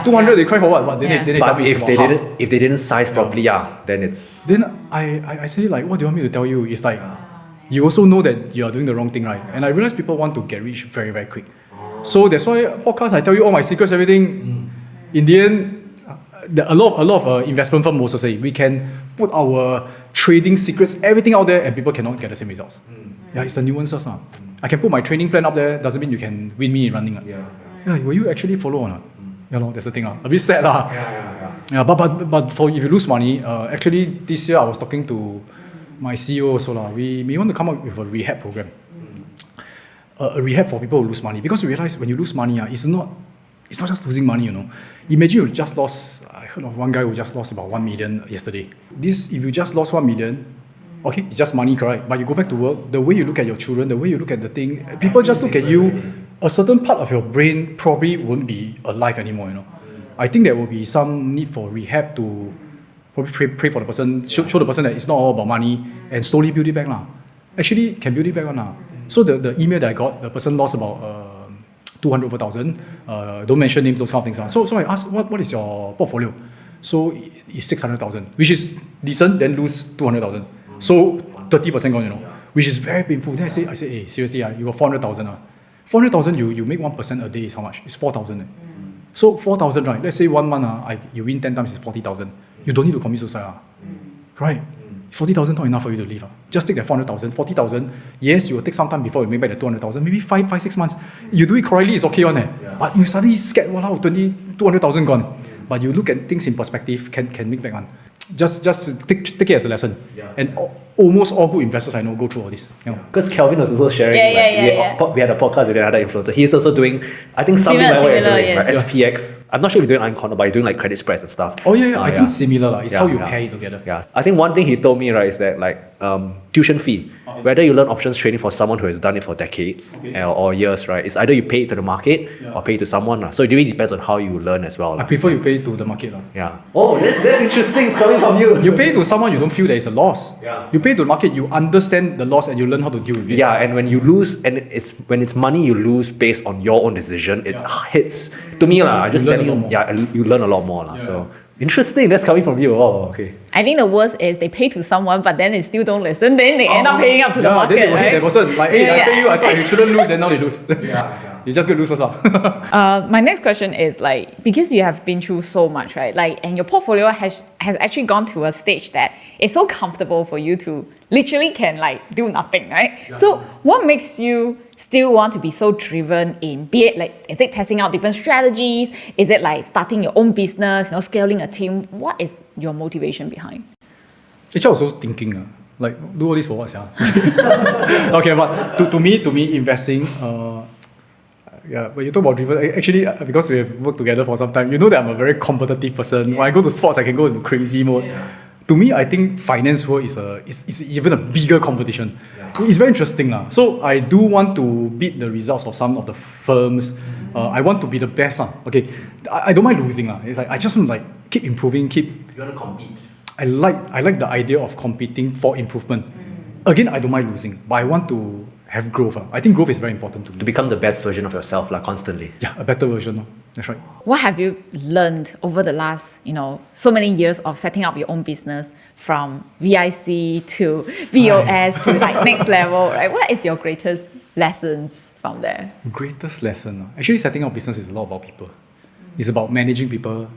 200, they cry for what? But then they tell me if they didn't size properly, then it's... Then I say what do you want me to tell you? It's you also know that you are doing the wrong thing, right? And I realize people want to get rich very, very quick. So that's why podcast, I tell you all my secrets, everything. In the end, a lot of investment firms also say we can put our trading secrets, everything out there, and people cannot get the same results. Yeah, it's the nuances. I can put my training plan up there, doesn't mean you can win me in running. Will you actually follow or not? That's the thing. A bit sad. But for if you lose money, actually this year I was talking to my CEO also. We want to come up with a rehab program. A rehab for people who lose money. Because you realize when you lose money, it's not just losing money, Imagine you just lost, I heard of one guy who just lost about 1 million yesterday. If you just lost 1 million, okay, it's just money, correct? But you go back to work, the way you look at your children, the way you look at the thing, people just look at you, a certain part of your brain probably won't be alive anymore, I think there will be some need for rehab to probably pray for the person, show the person that it's not all about money, and slowly build it back. Actually, can build it back. So the email that I got, the person lost about 200,000. Don't mention names, those kind of things. So I asked, what is your portfolio? So it's 600,000, which is decent, then lose 200,000. So 30% gone, which is very painful. Then I say, hey, seriously, you got 400,000. 400,000, you make 1% a day is how much? It's 4,000. So 4,000, right? Let's say 1 month, you win 10 times, it's 40,000. You don't need to commit suicide. Right? 40,000 not enough for you to live. Just take that 400,000, 40,000. Yes, you will take some time before you make back the 200,000. Maybe 6 months. You do it correctly, it's okay, but you suddenly scared, 200,000 gone. But you look at things in perspective, can make back one. Just take it as a lesson. And almost all good investors I know go through all this. Because Kelvin was also sharing. We had a podcast with another influencer. He's also doing, I think, something like what you're doing, yes. right? SPX. I'm not sure if you're doing Uncon, but you're doing like credit spreads and stuff. Oh yeah, I think similar. It's how you pair it together. Yeah, I think one thing he told me, right, is that like tuition fee. Whether you learn options trading for someone who has done it for decades or years, right? It's either you pay it to the market or pay it to someone. So it really depends on how you learn as well. I prefer you pay to the market. Yeah. Oh, that's interesting. It's coming from you. You pay to someone, you don't feel there is a loss. Yeah. You pay to the market, you understand the loss and you learn how to deal with it. Yeah, and when you lose, and when it's money you lose based on your own decision, it hits. To me, I just telling you, you learn a lot more. So interesting. That's coming from you. Oh, okay. I think the worst is they pay to someone, but then they still don't listen. Then they end up paying up to the market. Then they will hit that person. Like, hey, I pay you. I thought you shouldn't lose. Then now they lose. You just go lose first. My next question is like, because you have been through so much, right? Like, and your portfolio has actually gone to a stage that it's so comfortable for you to literally can like do nothing, right? So what makes you still want to be so driven in, be it like, is it testing out different strategies? Is it like starting your own business, scaling a team? What is your motivation behind? Actually, I was also thinking, like, do all this for what? Okay, but to me, investing, but you talk about driven, actually, because we have worked together for some time, you know that I'm a very competitive person. When I go to sports, I can go into crazy mode. To me, I think finance world is even a bigger competition. It's very interesting. So I do want to beat the results of some of the firms. I want to be the best. Okay, I don't mind losing. It's like I just want to like keep improving, You want to compete. I like the idea of competing for improvement. Again, I don't mind losing, but I want to have growth. I think growth is very important to me. To become the best version of yourself, constantly. Yeah, a better version. That's right. What have you learned over the last, so many years of setting up your own business, from VIC to VOS to like next level, right? What is your greatest lessons from there? Greatest lesson? Actually, setting up business is a lot about people. It's about managing people,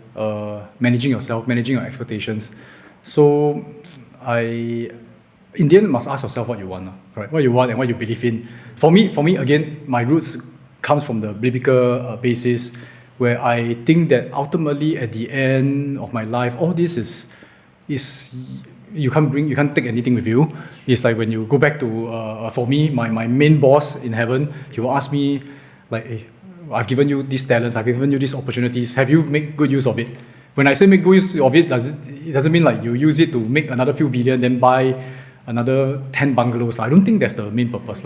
managing yourself, managing your expectations. So, in the end, must ask yourself what you want, right? What you want and what you believe in. For me, again, my roots comes from the biblical basis, where I think that ultimately at the end of my life, all this is you can't take anything with you. It's like when you go back to, for me, my main boss in heaven, he will ask me like, hey, I've given you these talents, I've given you these opportunities. Have you made good use of it? When I say make good use of it, it doesn't mean like you use it to make another few billion, then buy another 10 bungalows. I don't think that's the main purpose.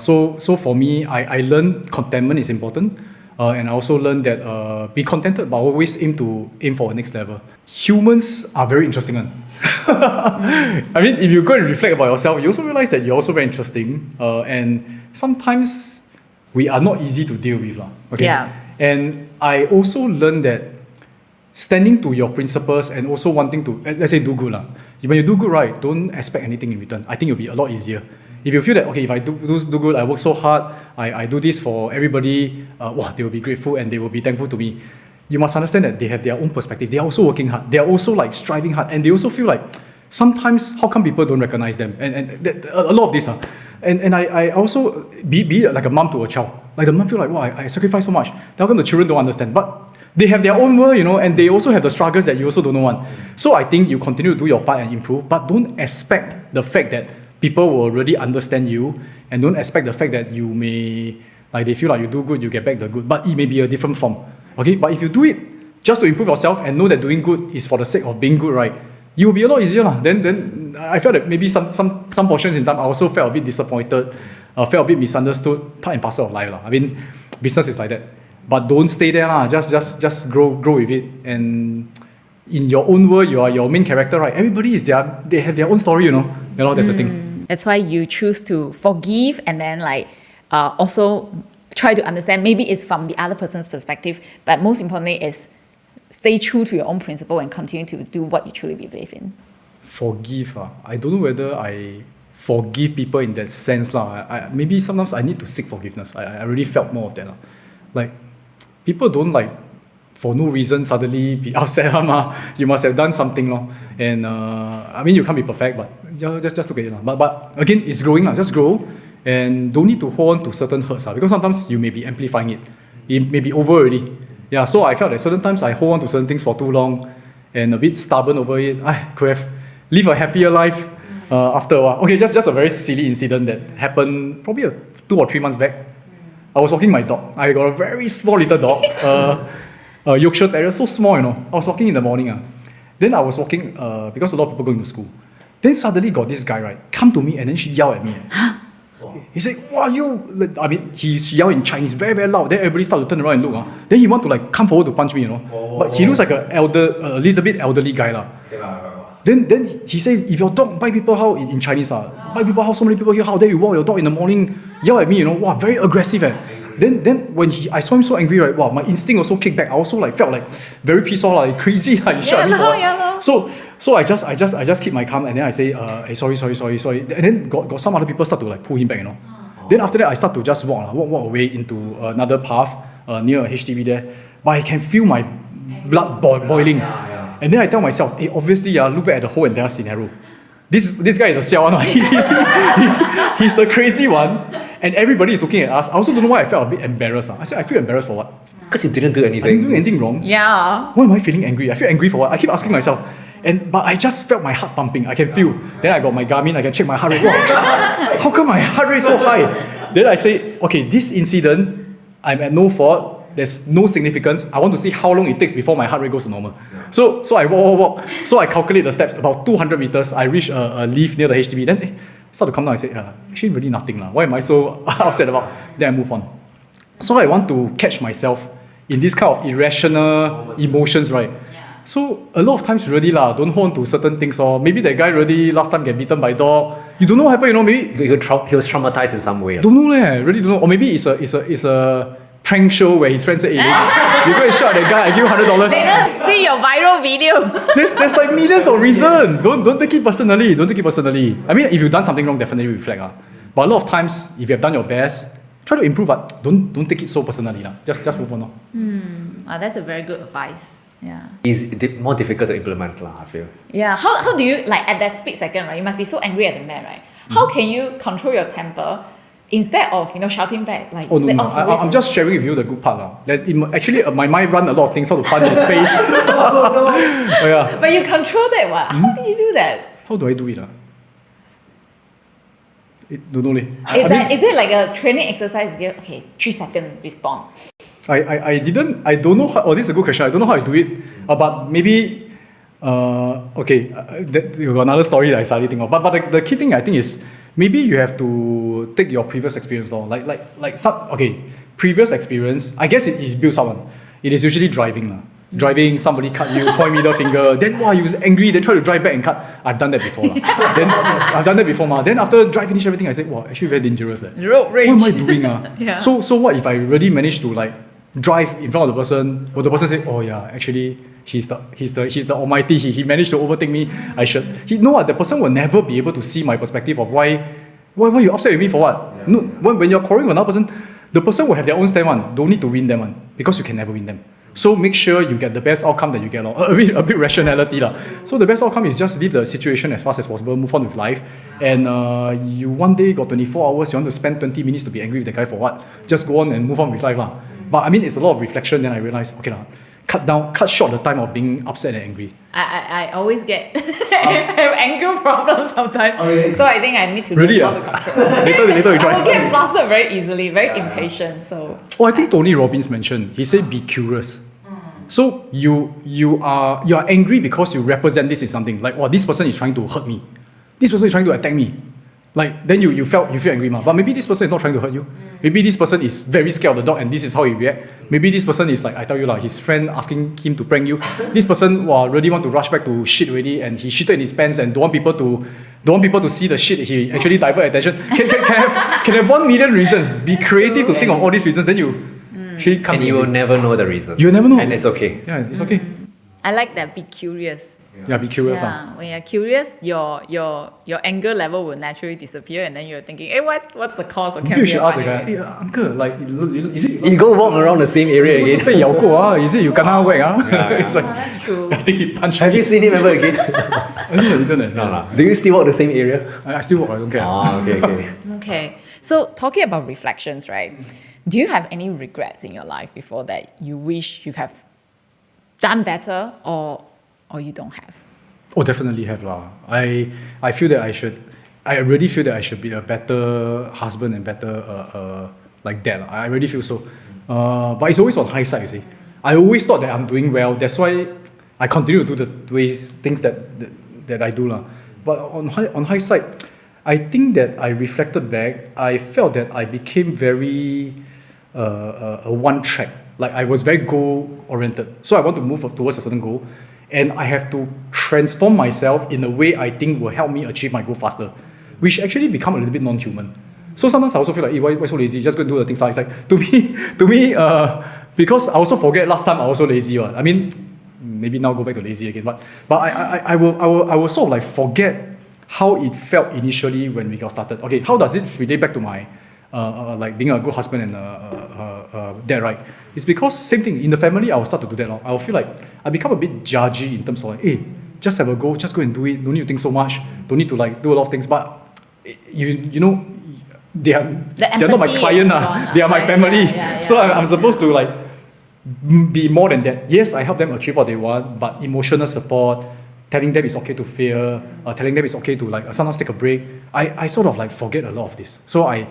So for me, I learned contentment is important. And I also learned that be contented, but always aim for a next level. Humans are very interesting. I mean, if you go and reflect about yourself, you also realize that you're also very interesting. And sometimes we are not easy to deal with. Okay? Yeah. And I also learned that standing to your principles and also wanting to, let's say, do good. When you do good, right, don't expect anything in return. I think it'll be a lot easier. If you feel that, okay, if I do good, I work so hard, I do this for everybody, they will be grateful and they will be thankful to me. You must understand that they have their own perspective. They are also working hard. They are also like striving hard. And they also feel like, sometimes, how come people don't recognize them? And a lot of this. And I also, be like a mom to a child. Like the mom feel like, wow, I sacrifice so much. How come the children don't understand? But they have their own world, and they also have the struggles that you also don't know one. So I think you continue to do your part and improve, but don't expect the fact that people will really understand you, and don't expect the fact that you may, like they feel like you do good, you get back the good, but it may be a different form. Okay, but if you do it just to improve yourself and know that doing good is for the sake of being good, right, you will be a lot easier. Then I felt that maybe some portions in time I also felt a bit disappointed, felt a bit misunderstood, part and parcel of life. I mean, business is like that. But don't stay there. Just grow with it. And in your own world, you are your main character, right? Everybody they have their own story, that's the thing. That's why you choose to forgive and then also try to understand. Maybe it's from the other person's perspective, but most importantly is stay true to your own principle and continue to do what you truly believe in. Forgive. I don't know whether I forgive people in that sense. Maybe sometimes I need to seek forgiveness. I really felt more of that. Like, people don't for no reason suddenly be upset. You must have done something. And I mean, you can't be perfect, but just look at it. But again, it's growing. Just grow and don't need to hold on to certain hurts. Because sometimes you may be amplifying it. It may be over already. Yeah, so I felt that certain times I hold on to certain things for too long and a bit stubborn over it. I could have lived a happier life after a while. Okay, just a very silly incident that happened probably 2 or 3 months back. I was walking my dog. I got a very small little dog, Yorkshire Terrier, so small, I was walking in the morning. Then I was walking because a lot of people going to school. Then suddenly got this guy, right, come to me and then she yelled at me. He said, "Wow, you!" I mean, he yelled in Chinese, very, very loud. Then everybody started to turn around and look. Then he want to come forward to punch me, But he looks like a little bit elderly guy, Then he said, "If your dog bite people, how in Chinese, bite people, how so many people here? How dare you walk your dog in the morning? Yell at me, Wow, very aggressive." Then when I saw him so angry, right? Wow, my instinct also kicked back. I also felt very pissed off, crazy. He shot at me. So I just keep my calm and then I say, "Hey, sorry." And then got some other people start to pull him back, Then after that I start to just walk away into another path near a HDB there. But I can feel my blood boiling. And then I tell myself, hey, obviously, look back at the whole entire scenario. This guy is a Seah one. He's the crazy one. And everybody is looking at us. I also don't know why I felt a bit embarrassed. I said, I feel embarrassed for what? Because you didn't do anything. I didn't do anything wrong. Yeah. Why am I feeling angry? I feel angry for what? I keep asking myself. But I just felt my heart pumping. I can feel. Then I got my Garmin. I can check my heart rate. Wow, how come my heart rate is so high? Then I say, okay, this incident, I'm at no fault. There's no significance. I want to see how long it takes before my heart rate goes to normal. So I walk. So I calculate the steps. About 200 meters, I reach a leaf near the HDB. Then start to come down. I say, actually really nothing. Why am I so upset about? Then I move on. So I want to catch myself in this kind of irrational emotions, right? So a lot of times really don't hold on to certain things. Or maybe that guy really last time get bitten by dog. You don't know what happened, maybe he was traumatized in some way. Don't know, really don't know. Or maybe it's a prank show where his friend said, hey, you go and shot that guy, I give you $100. They don't see your viral video. There's millions of reasons. Don't take it personally. I mean, if you've done something wrong, definitely reflect. But a lot of times, if you have done your best, try to improve, but don't take it so personally. Just move on. That's a very good advice. Yeah. It's more difficult to implement, I feel. Yeah. How do you, at that split second, right? You must be so angry at the man, right? How can you control your temper instead of shouting back? I'm just sharing with you the good part. Actually, my mind run a lot of things, how to punch his face. Yeah. But you control that, what? How did you do that? How do I do it? Don't know. Is it like a training exercise? Okay, 3 second respond. I don't know how, this is a good question. I don't know how I do it, but maybe, you got another story that I started thinking of. But the key thing I think is, maybe you have to take your previous experience, previous experience, I guess it is built someone. It is usually driving. Driving, somebody cut you, point middle finger, then you was angry, then try to drive back and cut. I've done that before. Then after drive finish everything, I said, wow, actually very dangerous. Road rage. What am I doing? Yeah. So what if I really manage to drive in front of the person? Will the person say, oh yeah, actually he's the almighty, he managed to overtake me, I should. The person will never be able to see my perspective of why you upset with me for what? Yeah. No, when you're quarreling with another person, the person will have their own stand. Don't need to win them because you can never win them. So make sure you get the best outcome that you get. A bit rationality. So the best outcome is just leave the situation as fast as possible, move on with life. And you one day got 24 hours, you want to spend 20 minutes to be angry with the guy for what? Just go on and move on with life. But I mean, it's a lot of reflection. Then I realized, cut short the time of being upset and angry. I always get have anger problems sometimes. So I think I need to really, learn how to control. later you try. I will get flustered very easily, very impatient. So. I think Tony Robbins mentioned. He said, "Be curious." So you are angry because you represent this in something. This person is trying to hurt me. This person is trying to attack me. Then you feel angry, but maybe this person is not trying to hurt you. Maybe this person is very scared of the dog and this is how he react. Maybe this person is I tell you, his friend asking him to prank you. This person really want to rush back to shit already and he shitted in his pants and don't want people to see the shit. He actually divert attention. Can have 1 million reasons. Be creative to think of all these reasons. Then you and you will never know the reason. You'll never know. And it's okay. Yeah, it's okay. I like that. Be curious. Yeah, be curious. Yeah, when you're curious, your anger level will naturally disappear, and then you're thinking, hey, what's the cause? Or can You be should a ask the funny guy, way? hey, uncle, like, is it You go walk around the same area again. 被咬过啊? Is it you kena whack? It's Oh, like, that's true. I think he punched Have me. you seen him ever again? You didn't. Do you still walk the same area? I still walk, I don't care. Okay. Okay, so talking about reflections, right? Do you have any regrets in your life before that you wish you have done better, or you don't have? Oh, definitely have lah. I feel that I really feel that I should be a better husband and better like dad. I really feel so. But it's always on hindsight, you see. I always thought that I'm doing well. That's why I continue to do the things that I do lah. But on hindsight, I think that I reflected back. I felt that I became very a one track. Like I was very goal oriented. So I want to move towards a certain goal, and I have to transform myself in a way I think will help me achieve my goal faster, which actually become a little bit non-human. So sometimes I also feel like, hey, why so lazy? Just go and do the things. It's like to me, because I also forget last time I was so lazy. I mean, maybe now go back to lazy again. But I will sort of like forget how it felt initially when we got started. Okay, how does it relate back to my like being a good husband and dad, right? It's because same thing in the family. I will start to do that. I will feel like I become a bit judgy in terms of like, hey, just have a go, just go and do it. Don't need to think so much. Don't need to like do a lot of things. But you know, they're not my client. They are my family. Yeah. So I'm supposed to like be more than that. Yes, I help them achieve what they want, but emotional support, telling them it's okay to fail, telling them it's okay to like sometimes take a break. I sort of like forget a lot of this. So I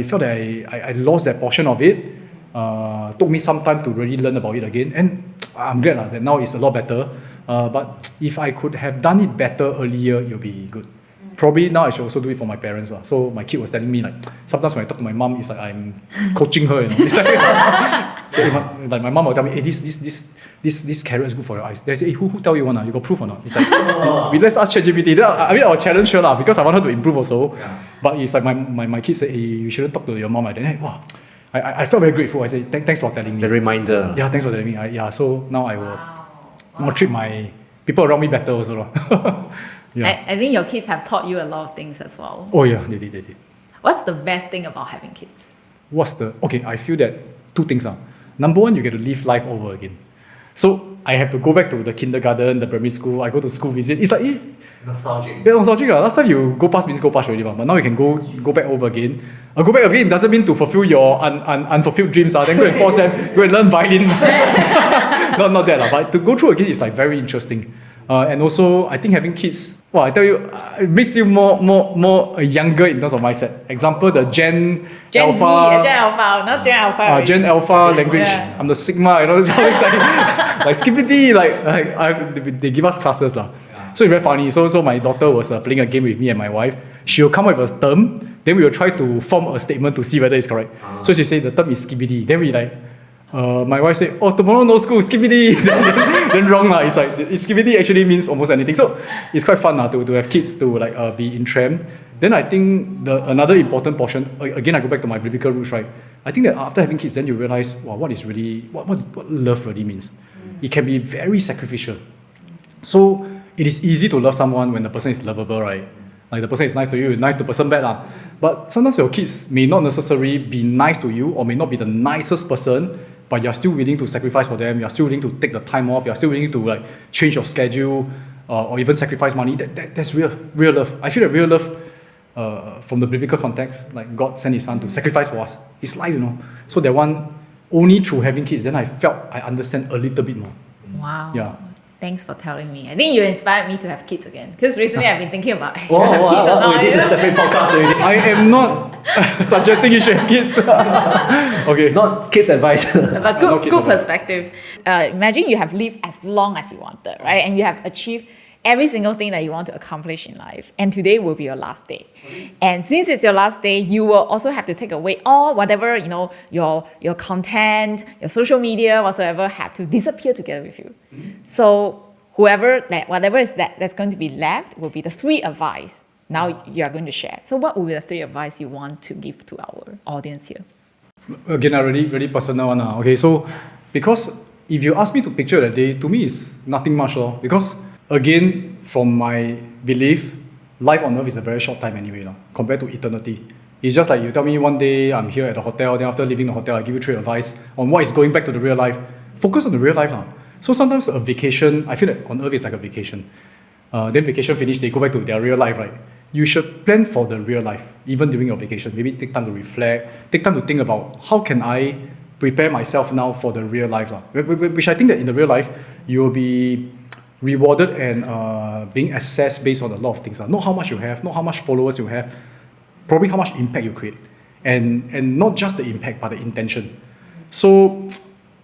felt that I lost that portion of it. Took me some time to really learn about it again, and I'm glad that now it's a lot better. But if I could have done it better earlier, it'll be good. Probably now I should also do it for my parents. So my kid was telling me like sometimes when I talk to my mom, it's like I'm coaching her. It's like, like my mom will tell me, hey, this carrot is good for your eyes. They say, hey, who tell you one? You got proof or not? It's like, let's ask ChatGPT. I mean, I'll challenge her because I want her to improve also. Yeah. But it's like my kid said, hey, you shouldn't talk to your mom like that. Hey, wow. I felt very grateful. I said, thanks for telling me. The reminder. Yeah, thanks for telling me. So now I will treat my people around me better also. Yeah. I think your kids have taught you a lot of things as well. Oh yeah, they did. What's the best thing about having kids? I feel that two things are. Number one, you get to live life over again. So I have to go back to the kindergarten, the primary school. I go to school visit. It's like Nostalgic. Yeah, nostalgic. Last time you go past means go past already, but now you can go back over again. Go back again doesn't mean to fulfill your unfulfilled dreams. Then go and force them, go and learn violin. not that, but to go through again is like very interesting. And also, I think having kids, well, I tell you, it makes you more younger in terms of mindset. Example, the Gen Alpha. Not Gen Alpha. Gen Alpha language. Yeah. I'm the Sigma, it's always like skippity, they give us classes lah. So it's very funny. So my daughter was playing a game with me and my wife. She'll come up with a term, then we will try to form a statement to see whether it's correct. So she said the term is skibidi. Then we like, my wife said, oh, tomorrow no school, skibidi. then wrong lah. It's like, skibidi actually means almost anything. So it's quite fun to have kids to like be in tram. Then I think another important portion, again I go back to my biblical roots, right? I think that after having kids, then you realize, wow, what love really means. It can be very sacrificial. So it is easy to love someone when the person is lovable, right? Like the person is nice to you, nice to the person bad lah. But sometimes your kids may not necessarily be nice to you or may not be the nicest person, but you're still willing to sacrifice for them. You're still willing to take the time off. You're still willing to like change your schedule or even sacrifice money. That's real love. I feel that real love from the biblical context, like God sent His Son to sacrifice for us, His life, So that one, only through having kids, then I felt I understand a little bit more. Wow. Yeah. Thanks for telling me. I think you inspired me to have kids again. Because recently I've been thinking about should I have kids or not. This is a separate podcast already. I am not suggesting you should have kids. Okay. Not kids advice. But No kids good advice. perspective. Imagine you have lived as long as you wanted, right? And you have achieved every single thing that you want to accomplish in life. And today will be your last day. And since it's your last day, you will also have to take away all whatever, your content, your social media, whatsoever have to disappear together with you. So whatever is that's going to be left will be the 3 advice now you are going to share. So what will be the 3 advice you want to give to our audience here? Again, a really, really personal one. Okay, so because if you ask me to picture that day, to me it's nothing much lor. Because again, from my belief, life on earth is a very short time anyway lah, compared to eternity. It's just like you tell me one day I'm here at the hotel, then after leaving the hotel I give you 3 advice on what is going back to the real life. Focus on the real life lah. So sometimes a vacation, I feel that on earth is like a vacation. Then vacation finished, they go back to their real life, right? You should plan for the real life, even during your vacation. Maybe take time to reflect, take time to think about how can I prepare myself now for the real life lah. Which I think that in the real life, you will be rewarded and being assessed based on a lot of things. Not how much you have, not how much followers you have, probably how much impact you create. And not just the impact, but the intention. So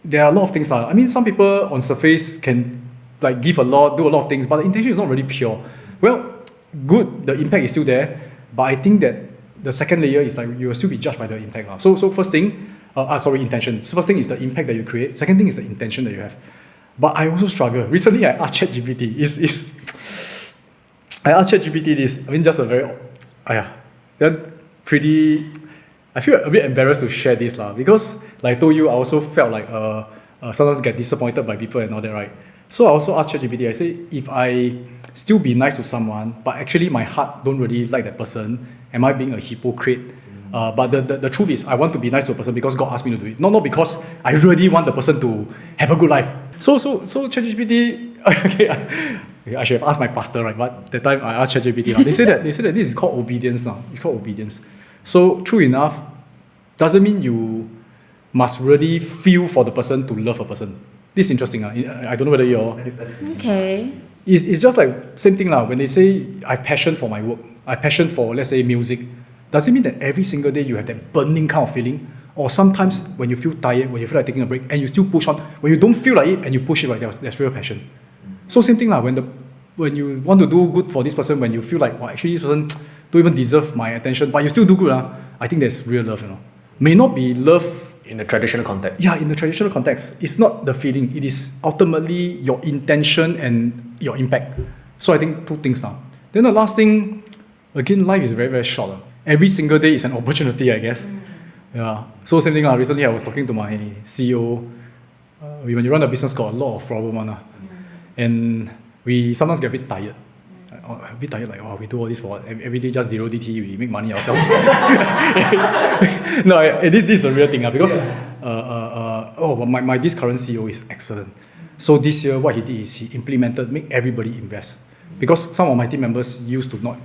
there are a lot of things. I mean, some people on surface can like give a lot, do a lot of things, but the intention is not really pure. Well, good, the impact is still there, but I think that the second layer is like you will still be judged by the impact. So first thing, intention. So first thing is the impact that you create. Second thing is the intention that you have. But I also struggle. Recently, I asked ChatGPT. I asked ChatGPT this. I mean, just a very, pretty. I feel a bit embarrassed to share this lah, because like I told you, I also felt like sometimes get disappointed by people and all that, right? So I also asked ChatGPT. I say, if I still be nice to someone, but actually my heart don't really like that person, am I being a hypocrite? But the truth is, I want to be nice to a person because God asked me to do it, not because I really want the person to have a good life. So ChatGPT, okay, I should have asked my pastor, right? But that time I asked ChatGPT. They said that this is called obedience now. It's called obedience. So true enough, doesn't mean you must really feel for the person to love a person. This is interesting. I don't know whether you're... Okay. It's just like same thing lah. When they say I have passion for my work, I have passion for, let's say, music, does it mean that every single day you have that burning kind of feeling? Or sometimes when you feel tired, when you feel like taking a break, and you still push on, when you don't feel like it and you push it, right, that's real passion. So same thing lah. When you want to do good for this person, when you feel like, well, actually this person don't even deserve my attention, but you still do good, I think that's real love, May not be love in the traditional context. Yeah, in the traditional context, it's not the feeling. It is ultimately your intention and your impact. So I think 2 things now. Then the last thing, again, life is very, very short. Every single day is an opportunity, I guess. Yeah. So same thing. Recently, I was talking to my CEO. When you run a business, got a lot of problem. And we sometimes get a bit tired. Like, we do all this for what? Every day just 0 DT, we make money ourselves. No, this is the real thing. Because my this current CEO is excellent. So this year, what he did is he implemented, make everybody invest. Because some of my team members used to not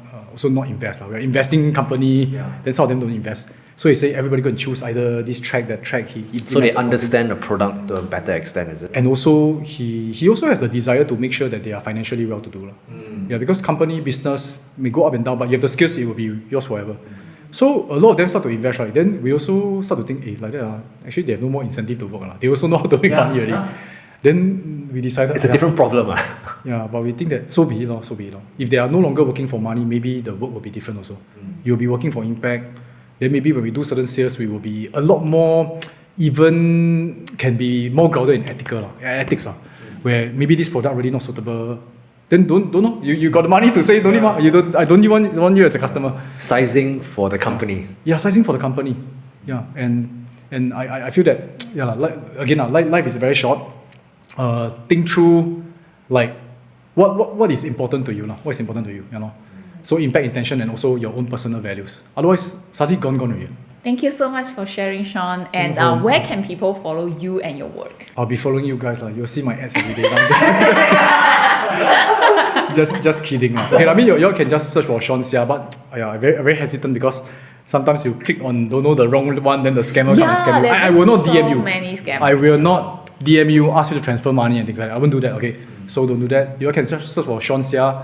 invest. We're investing in company, then some of them don't invest. So he said everybody go and choose either this track, that track. So they understand the product to a better extent, is it? And also, he also has the desire to make sure that they are financially well-to-do. Yeah, because company business may go up and down, but you have the skills, it will be yours forever. So a lot of them start to invest, right? Then we also start to think, like that, actually they have no more incentive to work. They also know how to make money already. Then we decided... It's a different problem. Yeah, but we think that so be it. If they are no longer working for money, maybe the work will be different also. You'll be working for impact. Then maybe when we do certain sales, we will be a lot more, even can be more grounded in ethics. Where maybe this product really not suitable. Then don't know. You got the money to say don't need money. I don't want you as a customer. Sizing for the company. Yeah, sizing for the company. Yeah, and I feel that life is very short. Think through like what is important to you. What is important to you, So impact, intention, and also your own personal values. Otherwise, suddenly gone already. Thank you so much for sharing, Sean. And where can people follow you and your work? I'll be following you guys. You'll see my ads every day. just kidding. Okay, I mean, you all can just search for Sean Seah, but I'm very hesitant because sometimes you click on don't know the wrong one, then the scammer comes and scam you. I will not DM you. Many scammers. I will not DM you, ask you to transfer money and things like that. I won't do that. Okay, so don't do that. You all can just search for Sean Seah.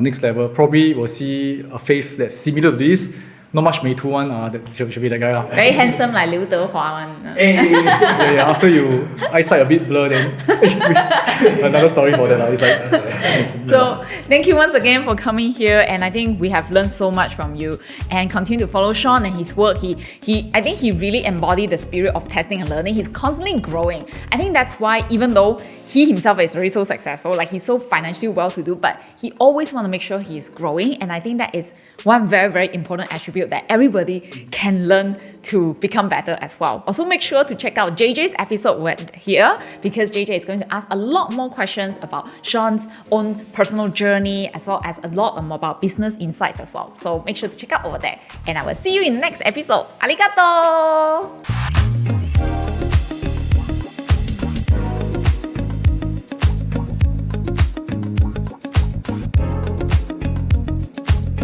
Next level, probably we'll see a face that's similar to this. Not much 美图 one, that should be that guy. Very handsome like Liu Dehua one. Yeah, after you eyesight a bit blur, then another story for that. It's like, so thank you once again for coming here, and I think we have learned so much from you, and continue to follow Sean and his work. I think he really embodied the spirit of testing and learning. He's constantly growing. I think that's why even though he himself is already so successful, like he's so financially well-to-do, but he always want to make sure he's growing. And I think that is one very, very important attribute that everybody can learn to become better as well. Also, make sure to check out JJ's episode here, because JJ is going to ask a lot more questions about Sean's own personal journey, as well as a lot more about business insights as well. So make sure to check out over there. And I will see you in the next episode. Arigato!